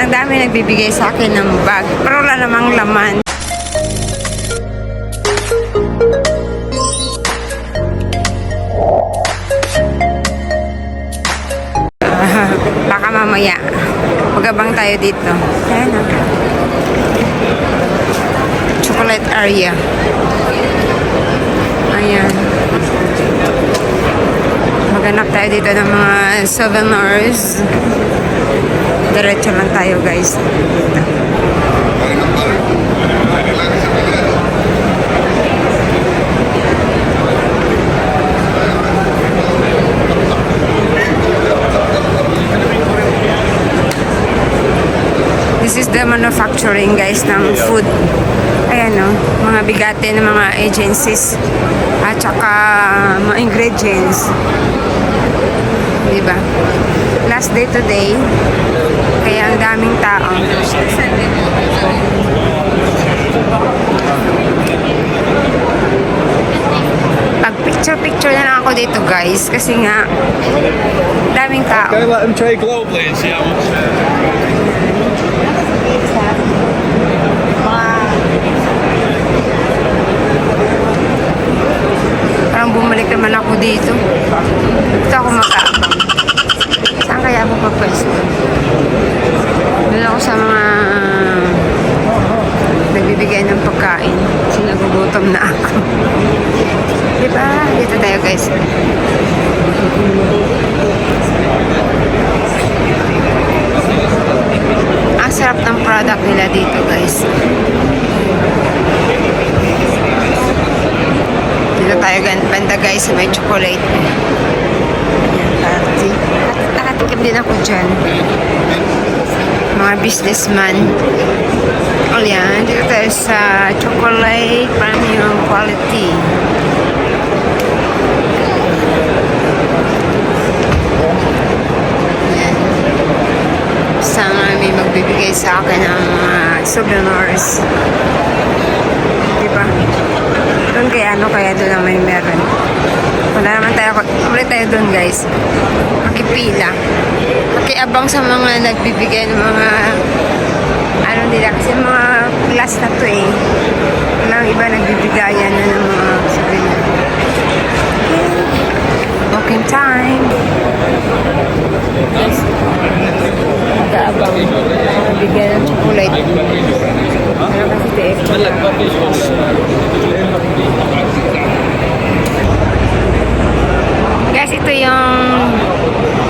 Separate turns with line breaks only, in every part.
ang dami nagbibigay sa akin ng bag. Pero wala namang laman. Baka mamaya. Magabang tayo dito. Ayan na. Chocolate area. Ayan. Maghanap tayo dito ng mga souvenirs. Diretso lang tayo, guys. This is the manufacturing, guys, ng food. Ayan, no? Mga bigate ng mga agencies. At saka mga ingredients. Diba? Last day today. Kaya ang daming tao. Pag picture-picture na lang ako dito, guys. Kasi nga, daming tao.
Okay, let him take low, please. Yeah.
Parang bumalik naman ako dito. Dito ako makaabang. Saan kaya ako papwesto? Doon ako sa mga nagbibigay ng pagkain. Kasi nagugutom na ako. Diba? Dito tayo, guys. Ang sarap ng product nila dito, guys. Dito tayo banda, guys, sa may chocolate. Nakatikim din ako dyan. Mga businessman. O yan, dito tayo sa chocolate premium quality. Yan. Sana may magbibigay sa akin ng mga souvenirs. Diba? Doon kaya ano, kaya doon naman meron. Wala naman tayo, ulit tayo doon, guys. Makipila. Makiabang sa mga nagbibigay ng mga ano nila, kasi mga class na to eh. Walang iba nagbibigayan na ng mga souvenir. Walking time. Mag-aabang. Nabigyan ng chocolate. Ano kasi TF? Guys, ito yung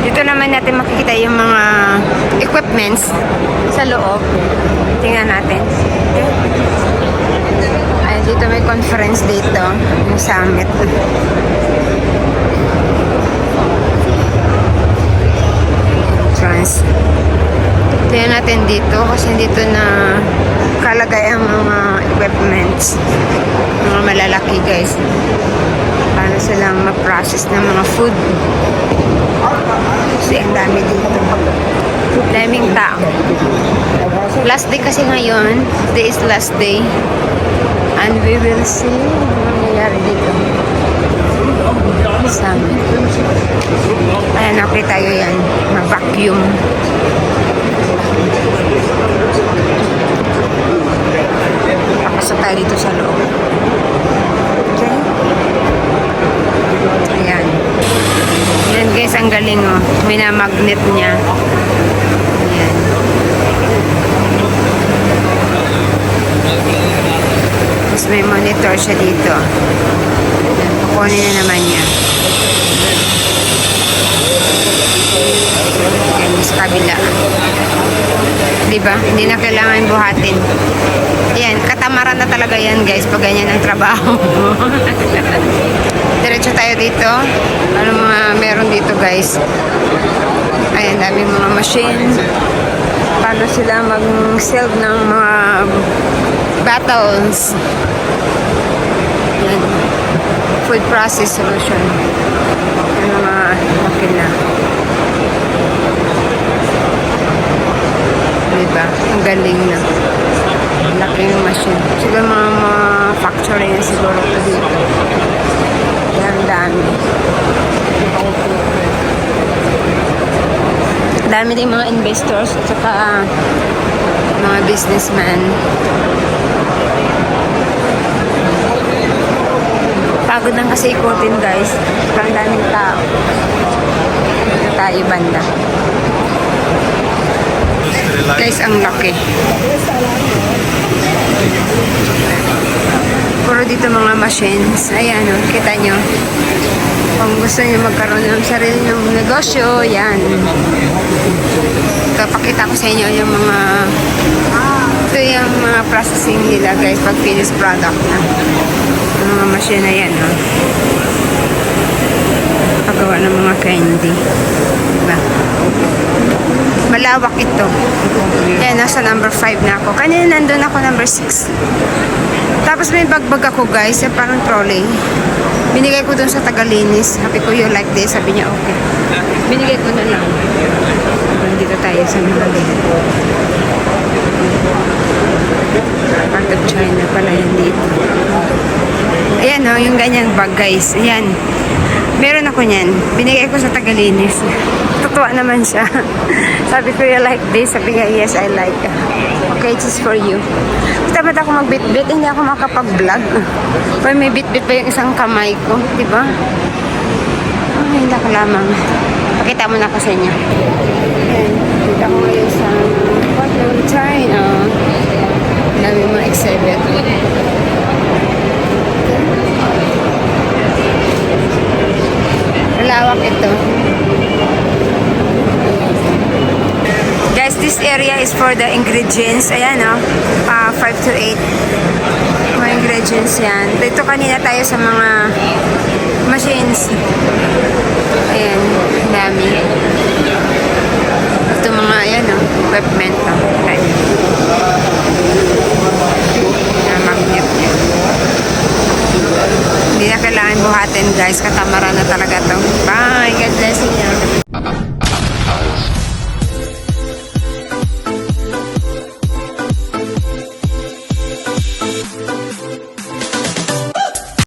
dito naman natin makikita yung mga equipments sa loob. Tingnan natin. Okay. Ay, dito may conference dito, yung summit. Tingnan natin dito kasi dito na kalagay ang mga equipments. Mga malalaki, guys. Paano silang ma-process ng mga food. Kasi ang dami dito. Daming tao. Last day kasi ngayon. Today is last day. And we will see ano nangyayari dito. Summit. Ayan, okay tayo yan. Ma-vacuum. Papasok tayo dito sa loob. Okay? Ayan. Ayan, guys, ang galing, oh. Minamagnet niya. Ayan. Tapos may monitor siya dito. Ayan, kukunin na naman niya. Ayan, sa kabila. Diba? Hindi na kailangan buhatin. Ayan, katamaran na talaga yan, guys, pag ganyan ang trabaho. Diretso tayo dito. Ano mga meron dito, guys? Ayan, daming mga machine. Paano sila mag-sell ng mga bottles. Ayan. Food process solution. Ayan, mga makina. Diba? Ang galing na. Laki yung machine. Siguro mga factory na siguro ito dito. Ang dami. Dami din mga investors at saka mga businessmen. Pagod lang kasi ikutin guys. Ang daming tao. Dito tayo banda. Guys, ang laki. Puro dito mga machines. Ayan o, kita nyo. Kung gusto nyo magkaroon ng sarili ng negosyo, yan. Kapakita ko sa inyo yung mga ito yung mga processing nila guys pag finished product na. Yung mga machine na yan o. Paggawa ng mga candy. Diba? Malawak ito. Yan, nasa number 5 na ako. Kanina nandun ako number 6. Tapos may bagbag ako guys, yung parang trolley. Binigay ko dun sa tagalinis. Sabi ko, you like this? Sabi niya, okay. Binigay ko na lang. Dito tayo sa Manila. Part of China pala yan dito. Ayan o, yung ganyang bag guys. Ayan. Meron ako niyan. Binigay ko sa tagalinis. Tutuwa naman siya. Sabi ko, you like this? Sabi niya, yes, I like. Okay, this is for you. Dapat ako magbitbit, hindi ako makapag-vlog. Pero may bitbit pa yung isang kamay ko, di ba? Ay, hindi ako lamang. Pakita mo na ako sa inyo. Ayan, dito ako ngayon sa Port of China. Dami mga exhibit. Malawak ito. Guys, this area is for the ingredients. Ayan, no? 5 to 8. Mga ingredients yan. Dito kanina tayo sa mga machines. Ayan, dami. Ito mga, ayan, no? Equipment, no? Ayan. Magnet yan. Hindi na kailangan buhatin, guys. Katamaran na talaga to. Bye!